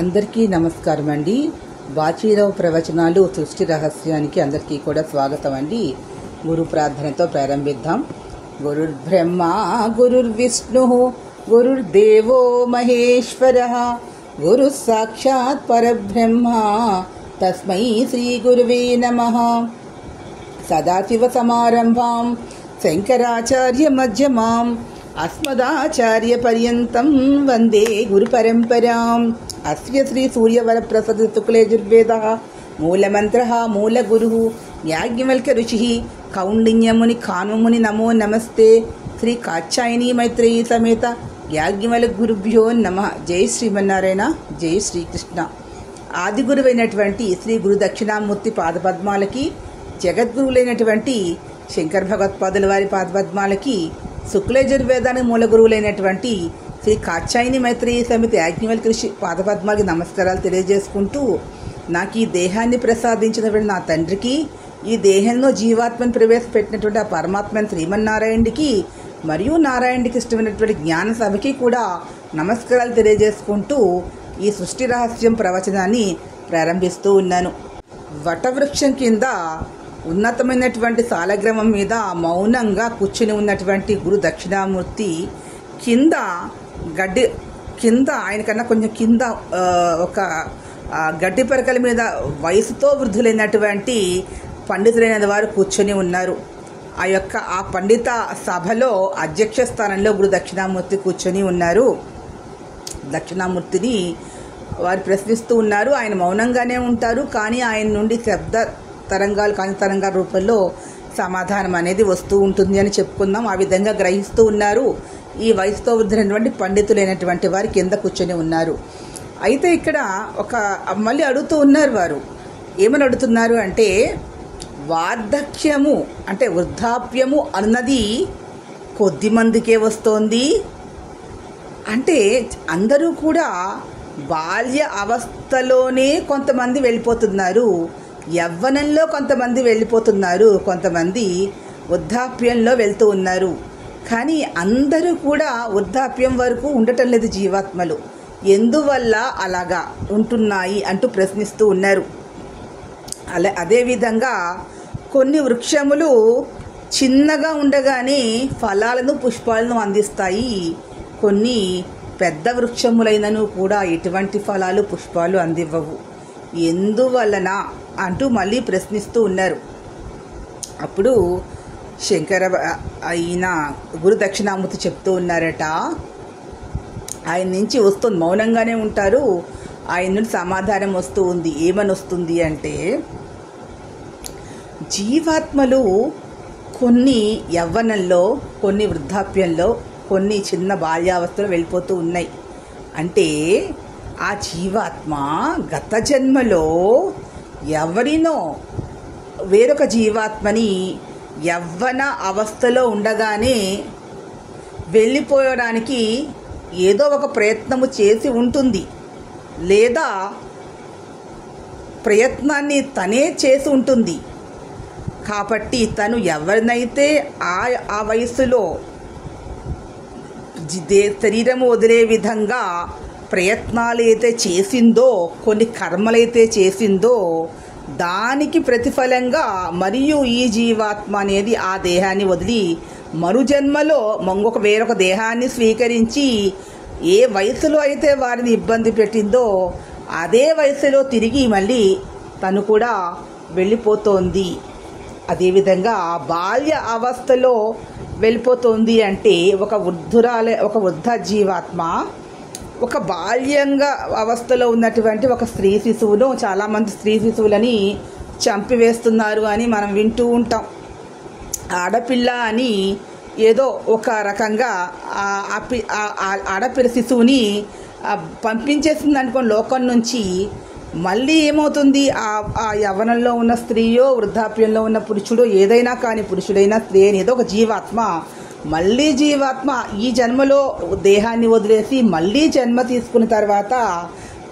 అందరికీ నమస్కారం అండి. బాచీరావు ప్రవచనాలు సృష్టి రహస్యానికి అందరికీ కూడా స్వాగతం అండి. గురు ప్రార్థనతో ప్రారంభిద్దాం. గురుర్బ్రహ్మ గురుర్విష్ణు గురుర్దేవో మహేశ్వరః గురు సాక్షాత్ పరబ్రహ్మ తస్మై శ్రీ గురువే నమః. సదాశివ సమారంభాం శంకరాచార్య మధ్యమాం అస్మదాచార్య పర్యంతం వందే గురు పరంపరాం. అస్య శ్రీ సూర్యవరప్రసాద శుక్లయజుర్వేదః మూలమంత్రః మూలగురుః యాజ్ఞవల్క్య ఋషిః కౌండిన్యముని కాన్వముని నమో నమస్తే. శ్రీ కాత్యాయని మైత్రేయీ సమేత యాజ్ఞవల్క్య గురుభ్యో నమః. జై శ్రీమన్నారాయణ, జై శ్రీకృష్ణ. ఆది గురువైనటువంటి శ్రీ గురు దక్షిణామూర్తి పాదపద్మాలకి, జగద్గురువులైనటువంటి శంకర భగవత్పాదుల వారి పాదపద్మాలకి, శుక్లయజుర్వేదానికి మూల గురువులైనటువంటి శ్రీ కాత్యాయని మైత్రేయీ సమితి యాజ్ఞవల్క్య ఋషి పాదపద్మాలకి నమస్కారాలు తెలియజేసుకుంటూ, నాకు ఈ దేహాన్ని ప్రసాదించినటువంటి నా తండ్రికి, ఈ దేహంలో జీవాత్మను ప్రవేశపెట్టినటువంటి ఆ పరమాత్మని శ్రీమన్నారాయణుడికి మరియు నారాయణుడికి ఇష్టమైనటువంటి జ్ఞాన సభకి కూడా నమస్కారాలు తెలియజేసుకుంటూ ఈ సృష్టి రహస్యం ప్రవచనాన్ని ప్రారంభిస్తూ ఉన్నాను. వటవృక్షం కింద ఉన్నతమైనటువంటి సాలగ్రామం మీద మౌనంగా కూర్చుని ఉన్నటువంటి గురు దక్షిణామూర్తి కింద ఆయనకన్నా కొంచెం కింద ఒక గడ్డి పరకల మీద వయసుతో వృద్ధులైనటువంటి పండితులైన వారు కూర్చొని ఉన్నారు. ఆ పండిత సభలో అధ్యక్ష స్థానంలో గురు దక్షిణామూర్తి కూర్చొని ఉన్నారు. దక్షిణామూర్తిని వారు ప్రశ్నిస్తూ ఉన్నారు. ఆయన మౌనంగానే ఉంటారు, కానీ ఆయన నుండి శబ్ద తరంగాలు, కాని తరంగాల రూపంలో సమాధానం అనేది వస్తూ ఉంటుంది అని చెప్పుకుందాం. ఆ విధంగా గ్రహిస్తూ ఉన్నారు. ఈ వయసుతో వృద్ధులైనటువంటి పండితులైనటువంటి వారు కింద కూర్చొని ఉన్నారు. అయితే ఇక్కడ మళ్ళీ అడుగుతూ ఉన్నారు. వారు ఏమని అడుగుతున్నారు అంటే, వార్ధక్యము అంటే వృద్ధాప్యము అన్నది కొద్ది మందికే వస్తోంది అంటే, అందరూ కూడా బాల్య అవస్థలోనే కొంతమంది వెళ్ళిపోతున్నారు, యవ్వనంలో కొంతమంది వెళ్ళిపోతున్నారు, కొంతమంది వృద్ధాప్యంలో వెళ్తూ ఉన్నారు. కానీ అందరూ కూడా వృద్ధాప్యం వరకు ఉండటం లేదు జీవాత్మలు. ఎందువల్ల అలాగా ఉంటున్నాయి అంటూ ప్రశ్నిస్తూ ఉన్నారు. అదేవిధంగా కొన్ని వృక్షములు చిన్నగా ఉండగానే ఫలాలను, పుష్పాలను అందిస్తాయి. కొన్ని పెద్ద వృక్షములైనను కూడా ఎటువంటి ఫలాలు, పుష్పాలు అందివ్వవు. ఎందువలన అంటూ మళ్ళీ ప్రశ్నిస్తూ ఉన్నారు. అప్పుడు శంకర అయిన గురు దక్షిణామూర్తి చెప్తూ ఉన్నారట, ఆయన నుంచి వస్తుంది, మౌనంగానే ఉంటారు, ఆయన నుండి సమాధానం వస్తూ ఉంది. ఏమని వస్తుంది అంటే, జీవాత్మలు కొన్ని యవ్వనంలో, కొన్ని వృద్ధాప్యంలో, కొన్ని చిన్న బాల్యావస్థలో వెళ్ళిపోతూ ఉన్నాయి. అంటే ఆ జీవాత్మ గత జన్మలో ఎవరినో వేరొక జీవాత్మని యవ్వన అవస్థలో ఉండగానే వెళ్ళిపోయడానికి ఏదో ఒక ప్రయత్నము చేసి ఉంటుంది, లేదా ప్రయత్నాన్ని తనే చేసి ఉంటుంది. కాబట్టి తను ఎవరినైతే ఆ వయసులో శరీరము వదిలే విధంగా ప్రయత్నాలు అయితే చేసిందో, కొన్ని కర్మలైతే చేసిందో, దానికి ప్రతిఫలంగా మరియు ఈ జీవాత్మ అనేది ఆ దేహాన్ని వదిలి మరుజన్మలో వేరొక దేహాన్ని స్వీకరించి ఏ వయసులో అయితే వారిని ఇబ్బంది పెట్టిందో అదే వయసులో తిరిగి మళ్ళీ తను కూడా వెళ్ళిపోతోంది. అదేవిధంగా బాల్య అవస్థలో వెళ్ళిపోతుంది అంటే ఒక వృద్ధ జీవాత్మ ఒక బాల్యంగా అవస్థలో ఉన్నటువంటి ఒక స్త్రీ శిశువును, చాలామంది స్త్రీ శిశువులని చంపివేస్తున్నారు అని మనం వింటూ ఉంటాం. ఆడపిల్ల అని ఏదో ఒక రకంగా ఆడపిల్ల శిశువుని పంపించేస్తుంది అనుకోండి లోకం నుంచి. మళ్ళీ ఏమవుతుంది, ఆ యవ్వనంలో ఉన్న స్త్రీయో, వృద్ధాప్యంలో ఉన్న పురుషుడు, ఏదైనా కానీ పురుషుడైనా స్త్రీ అయినా ఏదో ఒక జీవాత్మ, మళ్ళీ జీవాత్మ ఈ జన్మలో దేహాన్ని వదిలేసి మళ్ళీ జన్మ తీసుకున్న తర్వాత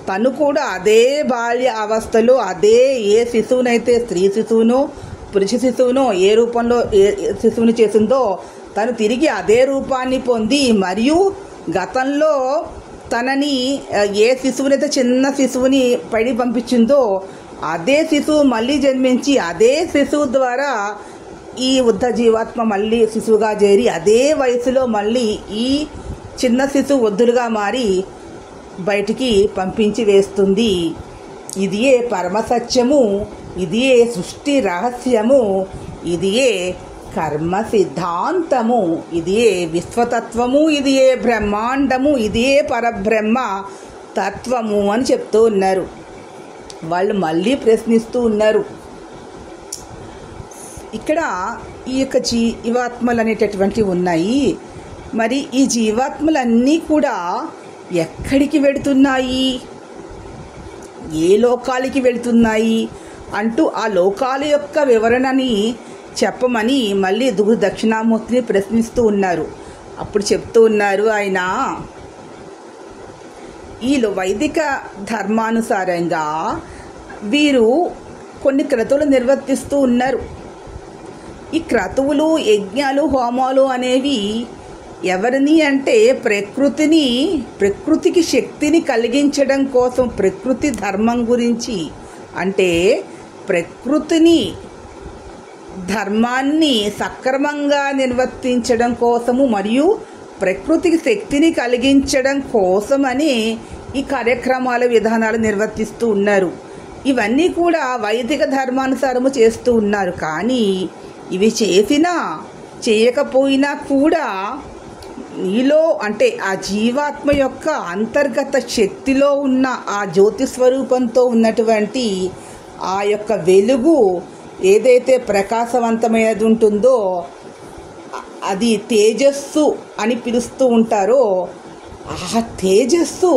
తను కూడా అదే బాల్య అవస్థలో అదే ఏ శిశువునైతే, స్త్రీ శిశువునో పురుష శిశువునో ఏ రూపంలో శిశువుని చేసిందో తను తిరిగి అదే రూపాన్ని పొంది మరియు గతంలో తనని ఏ శిశువునైతే చిన్న శిశువుని పడి పంపించిందో అదే శిశువు మళ్ళీ జన్మించి అదే శిశువు ద్వారా ఈ వృద్ధ జీవాత్మ మళ్ళీ శిశువుగా చేరి అదే వయసులో మళ్ళీ ఈ చిన్న శిశువు వృద్ధులుగా మారి బయటికి పంపించి వేస్తుంది. ఇదియే పరమసత్యము, ఇదియే సృష్టి రహస్యము, ఇదియే కర్మ సిద్ధాంతము, ఇదియే విశ్వతత్వము, ఇదియే బ్రహ్మాండము, ఇదియే పరబ్రహ్మ తత్వము అని చెప్తూ ఉన్నారు. వాళ్ళు మళ్ళీ ప్రశ్నిస్తూ ఉన్నారు. ఇక్కడ ఈ యొక్క జీవాత్మలు అనేటటువంటివి ఉన్నాయి. మరి ఈ జీవాత్మలన్నీ కూడా ఎక్కడికి వెళుతున్నాయి, ఏ లోకాలకి వెళుతున్నాయి అంటూ ఆ లోకాల యొక్క వివరణని చెప్పమని మళ్ళీ దక్షిణామూర్తిని ప్రశ్నిస్తూ ఉన్నారు. అప్పుడు చెప్తూ ఉన్నారు ఆయన, ఈ వైదిక ధర్మానుసారంగా వీరు కొన్ని క్రతువులు నిర్వర్తిస్తూ ఉన్నారు. ఈ క్రతువులు, యజ్ఞాలు, హోమాలు అనేవి ఎవరిని అంటే ప్రకృతికి శక్తిని కలిగించడం కోసం, ప్రకృతి ధర్మం గురించి అంటే ప్రకృతిని ధర్మాన్ని సక్రమంగా నిర్వర్తించడం కోసము మరియు ప్రకృతికి శక్తిని కలిగించడం కోసమని ఈ కార్యక్రమాల విధానాలు నిర్వర్తిస్తూ ఉన్నారు. ఇవన్నీ కూడా వైదిక ధర్మానుసారము చేస్తూ ఉన్నారు. కానీ ఇవి చేసినా చేయకపోయినా కూడా నీలో అంటే ఆ జీవాత్మ యొక్క అంతర్గత శక్తిలో ఉన్న ఆ జ్యోతి స్వరూపంతో ఉన్నటువంటి ఆ యొక్క వెలుగు ఏదైతే ప్రకాశవంతమైనది ఉంటుందో అది తేజస్సు అని పిలుస్తూ ఉంటారో, ఆ తేజస్సు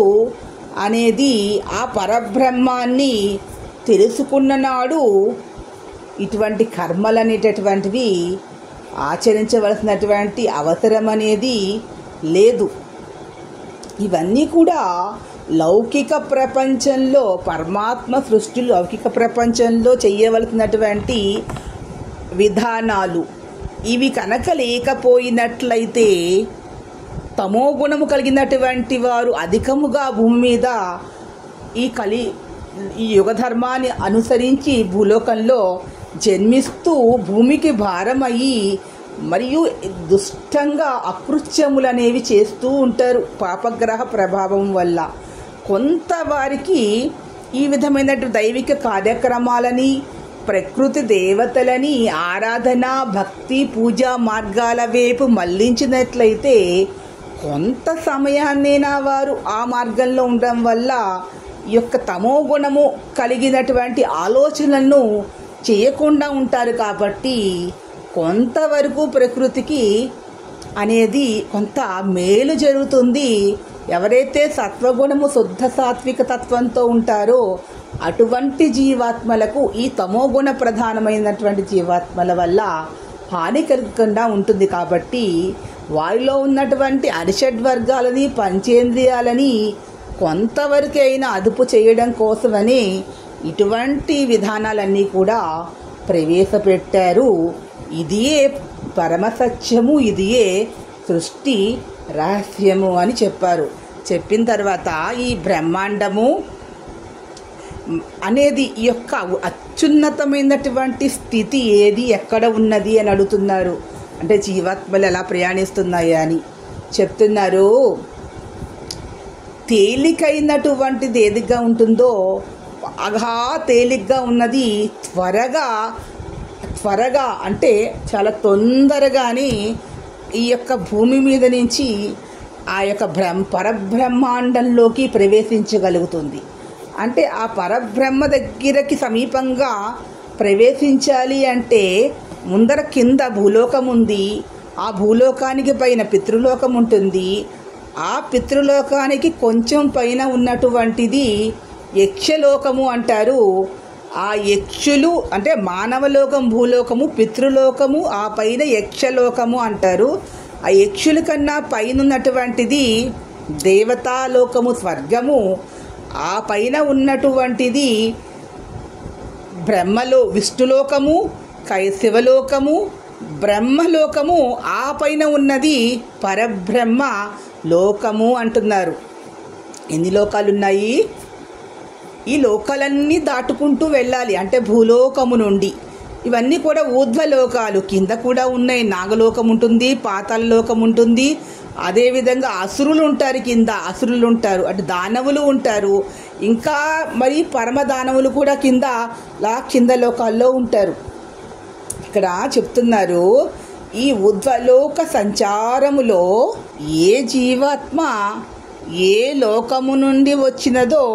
అనేది ఆ పరబ్రహ్మాన్ని తెలుసుకున్న నాడు ఇటువంటి కర్మలు అనేటటువంటివి ఆచరించవలసినటువంటి అవసరం అనేది లేదు. ఇవన్నీ కూడా లౌకిక ప్రపంచంలో, పరమాత్మ సృష్టిలో లౌకిక ప్రపంచంలో చేయవలసినటువంటి విధానాలు. ఇవి కనుక లేకపోయినట్లయితే తమో గుణము కలిగినటువంటి వారు అధికముగా భూమి మీద ఈ యుగధర్మాన్ని అనుసరించి భూలోకంలో జన్మిస్తూ భూమికి భారమయ్యి మరియు దుష్టంగా అకృత్యములు అనేవి చేస్తూ ఉంటారు. పాపగ్రహ ప్రభావం వల్ల కొంతవారికి ఈ విధమైన దైవిక కార్యక్రమాలని, ప్రకృతి దేవతలని ఆరాధన, భక్తి, పూజా మార్గాల వైపు మళ్లించినట్లయితే కొంత సమయాన్నైనా వారు ఆ మార్గంలో ఉండడం వల్ల ఈ యొక్క తమో గుణము కలిగినటువంటి ఆలోచనలను చేయకుండా ఉంటారు. కాబట్టి కొంతవరకు ప్రకృతికి అనేది కొంత మేలు జరుగుతుంది. ఎవరైతే సత్వగుణము, శుద్ధ సాత్విక తత్వంతో ఉంటారో అటువంటి జీవాత్మలకు ఈ తమోగుణ ప్రధానమైనటువంటి జీవాత్మల వల్ల హాని కలగకుండా ఉంటుంది. కాబట్టి వారిలో ఉన్నటువంటి అరిషడ్వర్గాలని, పంచేంద్రియాలని కొంతవరకైనా అదుపు చేయడం కోసమని ఇటువంటి విధానాలన్నీ కూడా ప్రవేశపెట్టారు. ఇదియే పరమసత్యము, ఇదియే సృష్టి రహస్యము అని చెప్పారు. చెప్పిన తర్వాత ఈ బ్రహ్మాండము అనేది ఈ యొక్క అత్యున్నతమైనటువంటి స్థితి ఏది, ఎక్కడ ఉన్నది అని అడుగుతున్నారు. అంటే జీవాత్మలు ఎలా ప్రయాణిస్తున్నాయి అని చెప్తున్నారు. తేలికైనటువంటిది ఏదిగా ఉంటుందో బాగా తేలిగ్గా ఉన్నది త్వరగా అంటే చాలా తొందరగానే ఈ యొక్క భూమి మీద నుంచి ఆ యొక్క పరబ్రహ్మాండంలోకి ప్రవేశించగలుగుతుంది. అంటే ఆ పరబ్రహ్మ దగ్గరకి సమీపంగా ప్రవేశించాలి అంటే ముందర కింద భూలోకం ఉంది, ఆ భూలోకానికి పైన పితృలోకం ఉంటుంది, ఆ పితృలోకానికి కొంచెం పైన ఉన్నటువంటిది యక్షలోకము అంటారు. ఆ యక్షులు అంటే మానవలోకం, భూలోకము, పితృలోకము, ఆ పైన యక్షలోకము అంటారు. ఆ యక్షుల కన్నా పైన ఉన్నటువంటిది దేవతాలోకము, స్వర్గము. ఆ పైన ఉన్నటువంటిది విష్ణులోకము, శివలోకము, బ్రహ్మలోకము. ఆ పైన ఉన్నది పరబ్రహ్మ లోకము అంటున్నారు. ఎన్ని లోకాలు ఉన్నాయి? ఈ లోకాలన్నీ దాటుకుంటూ వెళ్ళాలి. అంటే భూలోకము నుండి ఇవన్నీ కూడా ఊర్ధ్వలోకాలు. కింద కూడా ఉన్నాయి. నాగలోకం ఉంటుంది, పాతాళ లోకం ఉంటుంది. అదేవిధంగా అసురులు ఉంటారు, కింద అసురులు ఉంటారు, అటు దానవులు ఉంటారు. ఇంకా మరి పరమదానవులు కూడా కింద లోకాల్లో ఉంటారు. ఇక్కడ చెప్తున్నారు, ఈ ఊర్ధ్వలోక సంచారములో ఏ జీవాత్మ ఏ లోకము నుండి వచ్చినదో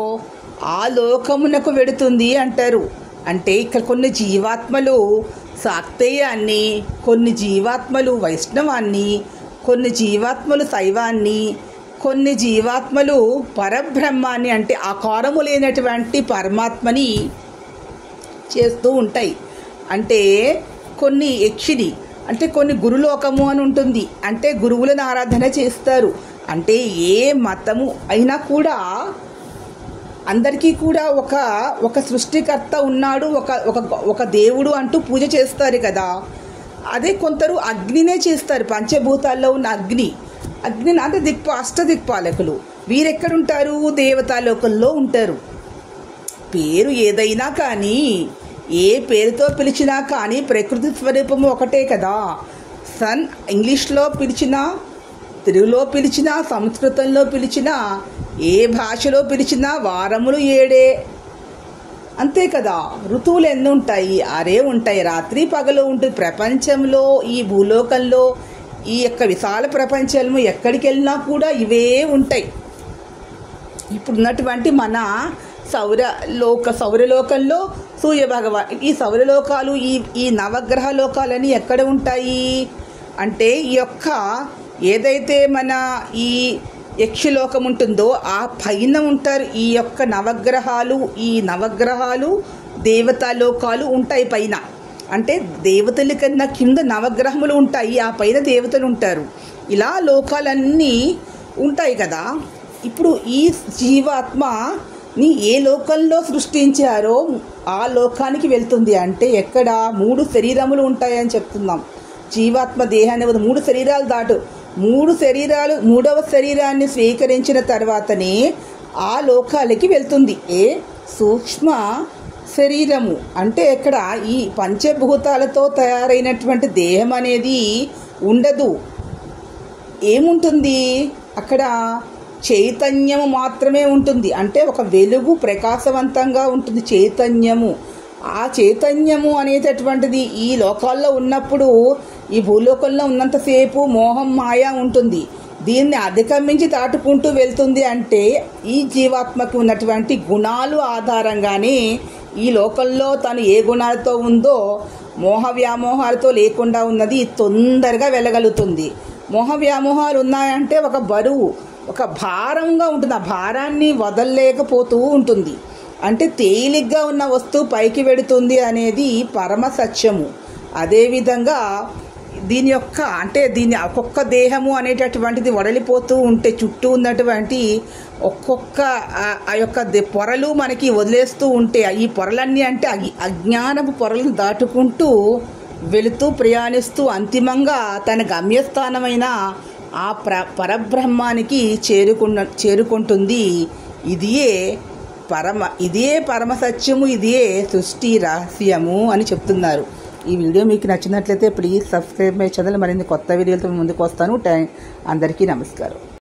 ఆ లోకమునకు వెడుతుంది అంటారు. అంటే ఇక్కడ కొన్ని జీవాత్మలు శాక్తేయాన్ని, కొన్ని జీవాత్మలు వైష్ణవాన్ని, కొన్ని జీవాత్మలు శైవాన్ని, కొన్ని జీవాత్మలు పరబ్రహ్మాన్ని అంటే ఆకారము లేనటువంటి పరమాత్మని చేస్తూ ఉంటాయి. అంటే కొన్ని యక్షిని అంటే కొన్ని గురులోకము అని ఉంటుంది. అంటే గురువులను ఆరాధన చేస్తారు. అంటే ఏ మతము అయినా కూడా అందరికీ కూడా ఒక సృష్టికర్త ఉన్నాడు, ఒక దేవుడు అంటూ పూజ చేస్తారు కదా. అదే కొందరు అగ్నినే చేస్తారు. పంచభూతాల్లో ఉన్న అగ్ని అంటే అష్టదిక్పాలకులు. వీరెక్కడుంటారు? దేవతాలోకంలో ఉంటారు. పేరు ఏదైనా కానీ, ఏ పేరుతో పిలిచినా కానీ ప్రకృతి స్వరూపము ఒకటే కదా. సన్ ఇంగ్లీష్లో పిలిచినా, తెలుగులో పిలిచినా, సంస్కృతంలో పిలిచినా, ఏ భాషలో పిలిచినా వారములు 7 అంతే కదా. ఋతువులు ఎన్ని ఉంటాయి? 6 ఉంటాయి. రాత్రి పగలు ఉంటుంది. ప్రపంచంలో ఈ భూలోకంలో ఈ యొక్క విశాల ప్రపంచము ఎక్కడికి వెళ్ళినా కూడా ఉంటాయి. ఇప్పుడున్నటువంటి మన సౌరలోకంలో ఈ సౌరలోకాలు ఈ నవగ్రహ లోకాలని ఎక్కడ ఉంటాయి అంటే ఈ యొక్క ఏదైతే మన ఈ యక్షలోకం ఉంటుందో ఆ పైన ఉంటారు. ఈ యొక్క నవగ్రహాలు దేవతాలోకాలు ఉంటాయి పైన. అంటే దేవతల కన్నా కింద నవగ్రహములు ఉంటాయి, ఆ పైన దేవతలు ఉంటారు. ఇలా లోకాలన్నీ ఉంటాయి కదా. ఇప్పుడు ఈ జీవాత్మని ఏ లోకంలో సృష్టించారో ఆ లోకానికి వెళ్తుంది. అంటే ఎక్కడ 3 శరీరములు ఉంటాయని చెప్తున్నాం. జీవాత్మ దేహాన్ని 3 శరీరాలు దాటు 3 శరీరాలు 3వ శరీరాన్ని స్వీకరించిన తర్వాతనే ఆ లోకాలకి వెళ్తుంది. సూక్ష్మ శరీరము అంటే ఎక్కడ ఈ పంచభూతాలతో తయారైనటువంటి దేహం అనేది ఉండదు. ఏముంటుంది అక్కడ? చైతన్యము మాత్రమే ఉంటుంది. అంటే ఒక వెలుగు ప్రకాశవంతంగా ఉంటుంది చైతన్యము. ఆ చైతన్యము అనేటటువంటిది ఈ లోకాల్లో ఉన్నప్పుడు, ఈ భూలోకంలో ఉన్నంతసేపు మోహం మాయ ఉంటుంది. దీన్ని అధిగమించి దాటుకుంటూ వెళ్తుంది. అంటే ఈ జీవాత్మకు ఉన్నటువంటి గుణాలు ఆధారంగానే ఈ లోకంలో తను ఏ గుణాలతో ఉందో మోహ వ్యామోహాలతో లేకుండా ఉన్నది తొందరగా వెళ్ళగలుగుతుంది. మోహ వ్యామోహాలు ఉన్నాయంటే ఒక బరువు, ఒక భారంగా ఉంటుంది. ఆ భారాన్ని వదలలేకపోతూ ఉంటుంది. అంటే తేలిగ్గా ఉన్న వస్తువు పైకి వెడుతుంది అనేది పరమ సత్యము. అదేవిధంగా దీని ఒక్కొక్క దేహము అనేటటువంటిది వడలిపోతూ ఉంటే చుట్టూ ఉన్నటువంటి ఒక్కొక్క ఆ యొక్క పొరలు మనకి వదిలేస్తూ ఉంటే ఈ పొరలన్నీ అంటే అజ్ఞానపు పొరలను దాటుకుంటూ వెళుతూ ప్రయాణిస్తూ అంతిమంగా తన గమ్యస్థానమైన ఆ పరబ్రహ్మానికి చేరుకుంటుంది. ఇదే పరమ సత్యము, ఇదే సృష్టి రహస్యము అని చెప్తున్నారు. ఈ వీడియో మీకు నచ్చినట్లయితే ప్లీజ్ సబ్స్క్రైబ్ మై ఛానల్. మరిన్ని కొత్త వీడియోలతో ముందుకు వస్తాను. అందరికీ నమస్కారం.